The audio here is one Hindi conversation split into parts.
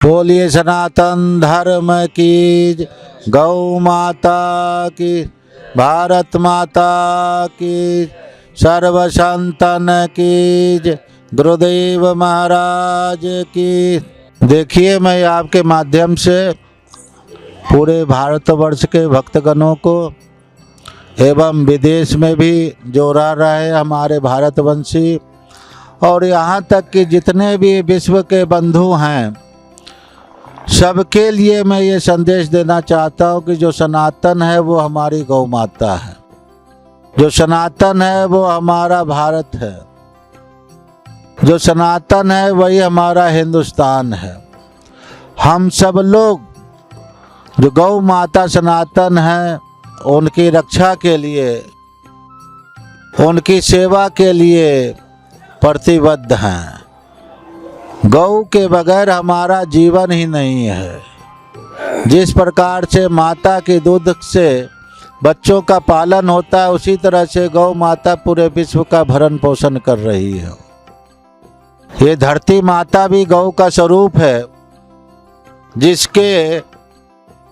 बोलिए सनातन धर्म की, गौ माता की, भारत माता की, सर्व संतन की, गुरुदेव महाराज की। देखिए, मैं आपके माध्यम से पूरे भारतवर्ष के भक्तगणों को एवं विदेश में भी जो रह रहे हमारे भारतवंशी और यहाँ तक कि जितने भी विश्व के बंधु हैं, सबके लिए मैं ये संदेश देना चाहता हूँ कि जो सनातन है वो हमारी गौ माता है, जो सनातन है वो हमारा भारत है, जो सनातन है वही हमारा हिंदुस्तान है। हम सब लोग जो गौ माता सनातन है उनकी रक्षा के लिए, उनकी सेवा के लिए प्रतिबद्ध हैं। गौ के बगैर हमारा जीवन ही नहीं है। जिस प्रकार से माता के दूध से बच्चों का पालन होता है, उसी तरह से गौ माता पूरे विश्व का भरण पोषण कर रही है। ये धरती माता भी गौ का स्वरूप है, जिसके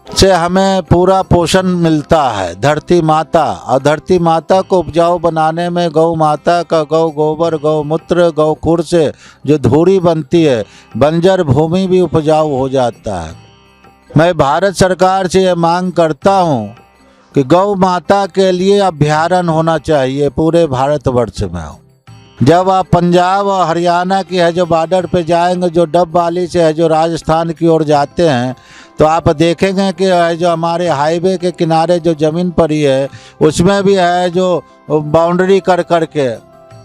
से हमें पूरा पोषण मिलता है। धरती माता, और धरती माता को उपजाऊ बनाने में गौ माता का गौ गोबर, गौ मूत्र, गौ खूर से जो धूड़ी बनती है, बंजर भूमि भी उपजाऊ हो जाता है। मैं भारत सरकार से ये मांग करता हूँ कि गौ माता के लिए अभयारण्य होना चाहिए पूरे भारतवर्ष में। जब आप पंजाब और हरियाणा की है जो बॉर्डर पे जाएंगे, जो डब वाली से है जो राजस्थान की ओर जाते हैं, तो आप देखेंगे कि जो हमारे हाईवे के किनारे जो ज़मीन पड़ी है, उसमें भी है जो बाउंड्री कर के,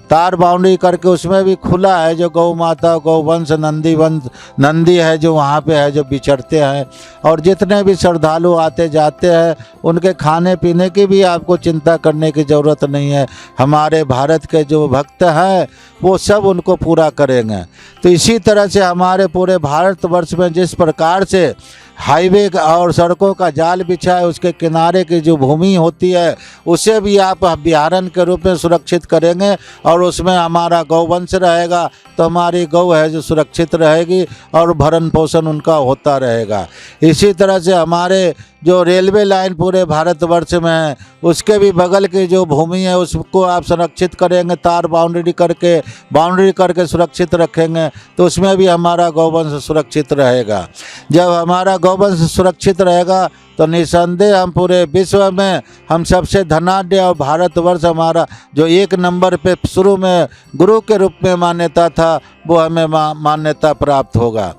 तार बाउंड्री करके उसमें भी खुला है जो गौ माता, गौवंश, नंदी है जो वहाँ पे है जो बिचरते हैं। और जितने भी श्रद्धालु आते जाते हैं, उनके खाने पीने की भी आपको चिंता करने की ज़रूरत नहीं है। हमारे भारत के जो भक्त हैं वो सब उनको पूरा करेंगे। तो इसी तरह से हमारे पूरे भारतवर्ष में जिस प्रकार से हाईवे और सड़कों का जाल बिछा है, उसके किनारे की जो भूमि होती है उसे भी आप अभयारण्य के रूप में सुरक्षित करेंगे और उसमें हमारा गौवंश रहेगा, तो हमारी गौ है जो सुरक्षित रहेगी और भरण पोषण उनका होता रहेगा। इसी तरह से हमारे जो रेलवे लाइन पूरे भारतवर्ष में है, उसके भी बगल की जो भूमि है उसको आप संरक्षित करेंगे, तार बाउंड्री करके सुरक्षित रखेंगे, तो उसमें भी हमारा गौवंश सुरक्षित रहेगा। जब हमारा गौवंश सुरक्षित रहेगा तो निसंदेह हम पूरे विश्व में हम सबसे धनाढ्य, और भारतवर्ष हमारा जो एक नंबर पे शुरू में गुरु के रूप में मान्यता था, वो हमें मान्यता प्राप्त होगा।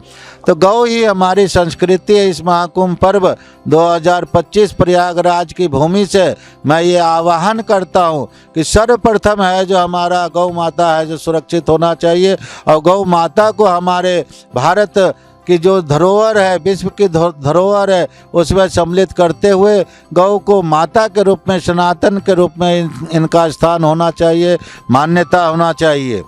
तो गौ ही हमारी संस्कृति है। इस महाकुंभ पर्व 2025 प्रयागराज की भूमि से मैं ये आह्वान करता हूँ कि सर्वप्रथम है जो हमारा गौ माता है जो सुरक्षित होना चाहिए, और गौ माता को हमारे भारत की जो धरोहर है, विश्व की धरोहर है, उसमें सम्मिलित करते हुए गौ को माता के रूप में, सनातन के रूप में इनका स्थान होना चाहिए, मान्यता होना चाहिए।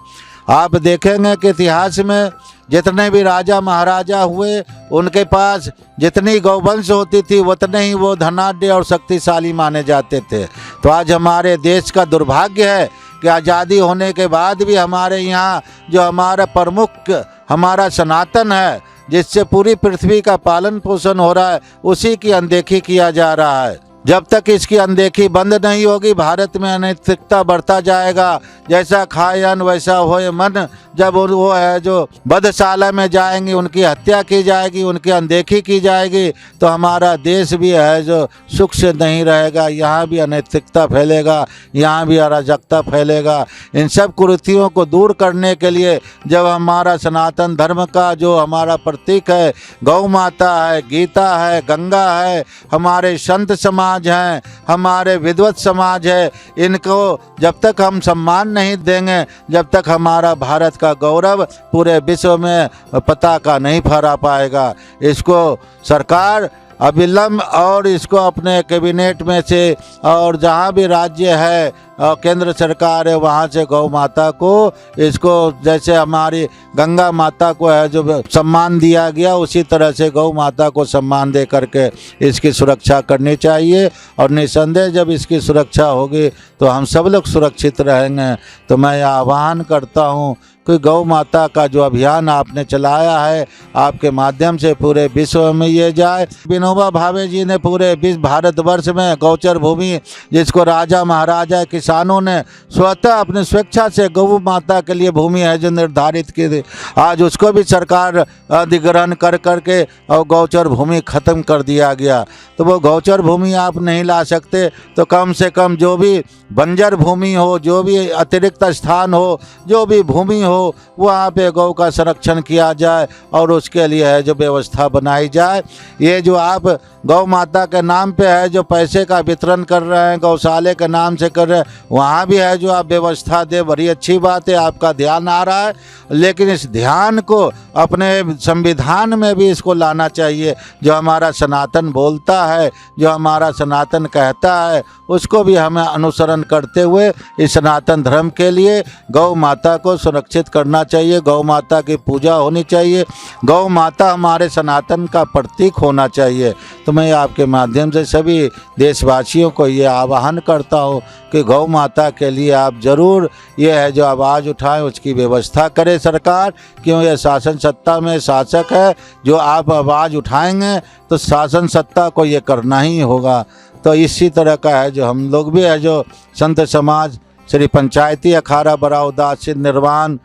आप देखेंगे कि इतिहास में जितने भी राजा महाराजा हुए, उनके पास जितनी गौवंश होती थी उतने ही वो धनाढ्य और शक्तिशाली माने जाते थे। तो आज हमारे देश का दुर्भाग्य है कि आज़ादी होने के बाद भी हमारे यहाँ जो हमारा प्रमुख हमारा सनातन है, जिससे पूरी पृथ्वी का पालन पोषण हो रहा है, उसी की अनदेखी किया जा रहा है। जब तक इसकी अनदेखी बंद नहीं होगी, भारत में अनैतिकता बढ़ता जाएगा। जैसा खाए अन्न वैसा होए मन। जब वो है जो वधशाला में जाएंगे, उनकी हत्या की जाएगी, उनकी अनदेखी की जाएगी, तो हमारा देश भी है जो सुख से नहीं रहेगा। यहाँ भी अनैतिकता फैलेगा, यहाँ भी अराजकता फैलेगा। इन सब कुरीतियों को दूर करने के लिए जब हमारा सनातन धर्म का जो हमारा प्रतीक है, गौ माता है, गीता है, गंगा है, हमारे संत समाज हैं, हमारे विद्वत समाज है, इनको जब तक हम सम्मान नहीं देंगे, जब तक हमारा भारत का गौरव पूरे विश्व में पताका नहीं फहरा पाएगा। इसको सरकार अविलंब और इसको अपने कैबिनेट में से और जहाँ भी राज्य है केंद्र सरकार है वहाँ से गौ माता को इसको जैसे हमारी गंगा माता को है जो सम्मान दिया गया, उसी तरह से गौ माता को सम्मान दे करके इसकी सुरक्षा करनी चाहिए। और निसंदेह जब इसकी सुरक्षा होगी तो हम सब लोग सुरक्षित रहेंगे। तो मैं आह्वान करता हूँ कि गौ माता का जो अभियान आपने चलाया है, आपके माध्यम से पूरे विश्व में ये जाए। विनोबा भावे जी ने पूरे विश्व भारतवर्ष में गौचर भूमि, जिसको राजा महाराजा किसानों ने स्वतः अपने स्वेच्छा से गौ माता के लिए भूमि है जो निर्धारित की थी, आज उसको भी सरकार अधिग्रहण कर करके और गौचर भूमि खत्म कर दिया गया। तो वो गौचर भूमि आप नहीं ला सकते तो कम से कम जो भी बंजर भूमि हो, जो भी अतिरिक्त स्थान हो, जो भी भूमि हो, वहाँ पे गौ का संरक्षण किया जाए और उसके लिए है जो व्यवस्था बनाई जाए। ये जो आप गौ माता के नाम पे है जो पैसे का वितरण कर रहे हैं, गौशाले के नाम से कर रहे हैं, वहाँ भी है जो आप व्यवस्था दे, बड़ी अच्छी बात है, आपका ध्यान आ रहा है। लेकिन इस ध्यान को अपने संविधान में भी इसको लाना चाहिए। जो हमारा सनातन बोलता है, जो हमारा सनातन कहता है, उसको भी हमें अनुसरण करते हुए इस सनातन धर्म के लिए गौ माता को सुरक्षित करना चाहिए। गौ माता की पूजा होनी चाहिए। गौ माता हमारे सनातन का प्रतीक होना चाहिए। तो मैं आपके माध्यम से सभी देशवासियों को ये आह्वान करता हूँ कि गौ माता के लिए आप ज़रूर ये है जो आवाज़ उठाएं, उसकी व्यवस्था करे सरकार। क्यों ये शासन सत्ता में शासक है, जो आप आवाज़ उठाएंगे तो शासन सत्ता को ये करना ही होगा। तो इसी तरह का है जो हम लोग भी है जो संत समाज श्री पंचायती अखाड़ा बड़ौदा सिद्ध निर्वाण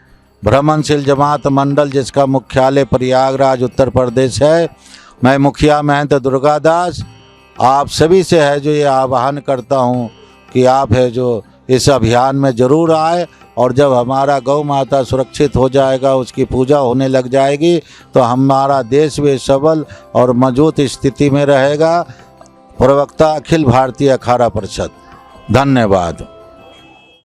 भ्रमणशील जमात मंडल, जिसका मुख्यालय प्रयागराज उत्तर प्रदेश है, मैं मुखिया महंत दुर्गादास आप सभी से है जो ये आह्वान करता हूँ कि आप है जो इस अभियान में ज़रूर आए। और जब हमारा गौ माता सुरक्षित हो जाएगा, उसकी पूजा होने लग जाएगी, तो हमारा देश भी सबल और मजबूत स्थिति में रहेगा। प्रवक्ता अखिल भारतीय अखाड़ा परिषद। धन्यवाद।